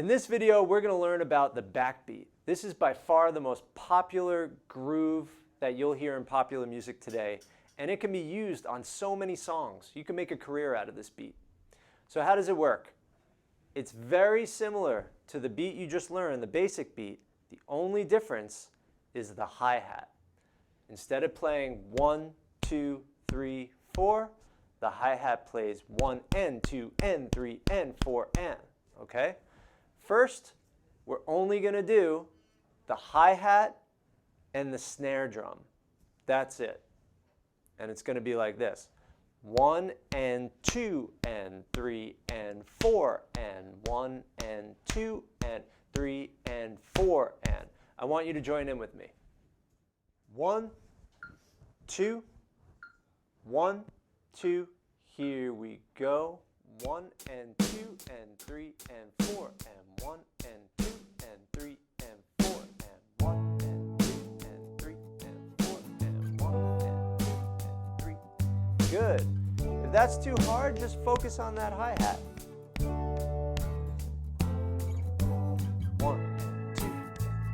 In this video, we're going to learn about the backbeat. This is by far the most popular groove that you'll hear in popular music today, and it can be used on so many songs. You can make a career out of this beat. So how does it work? It's very similar to the beat you just learned, the basic beat. The only difference is the hi-hat. Instead of playing 1, 2, 3, 4, the hi-hat plays 1 and 2 and 3 and 4 and. Okay? First, we're only going to do the hi-hat and the snare drum. That's it. And it's going to be like this. 1 and 2 and 3 and 4 and 1 and 2 and 3 and 4 and. I want you to join in with me. 1, 2, 1, 2, here we go. 1 and 2 and 3 and 4 and 1 and 2 and 3 and 4 and 1 and 2 and 3 and 4 and 1 and 2 and 3. Good. If that's too hard, just focus on that hi-hat. 1 and 2 and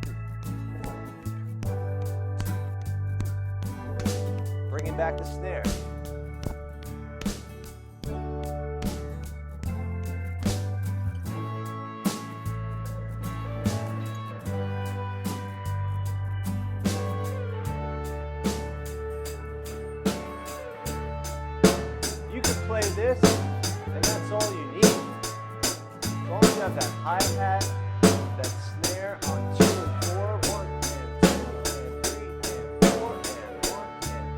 3. Bringing back the snare. You can play this, and that's all you need. As long as you have that hi-hat, that snare on 2 and 4, 1 and 2 and 3 and 4 and 1 and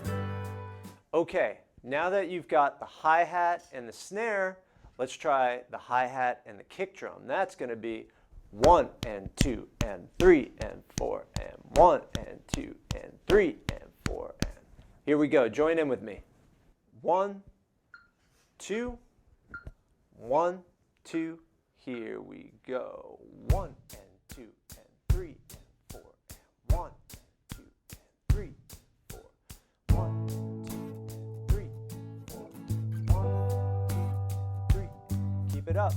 2. Okay, now that you've got the hi-hat and the snare, let's try the hi-hat and the kick drum. That's going to be 1 and 2 and 3 and 4 and 1 and 2 and 3 and 4 and. Here we go. Join in with me. 1, 2, 1, 2. Here we go. 1 and 2 and 3 and 4 and 1 and 2 and 3 and 4. 1, 2 and 3 and 4. 1, 2, 3. Keep it up.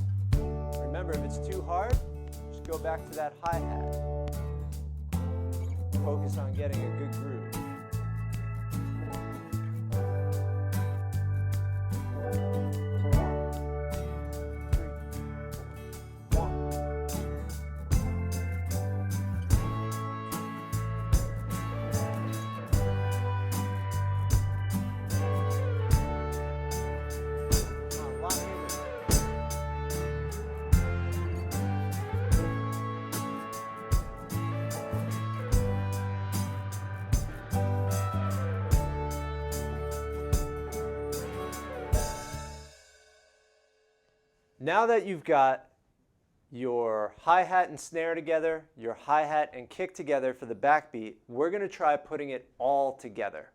Remember, if it's too hard, just go back to that hi-hat. Focus on getting a good groove. Now that you've got your hi-hat and snare together, your hi-hat and kick together for the backbeat, we're going to try putting it all together.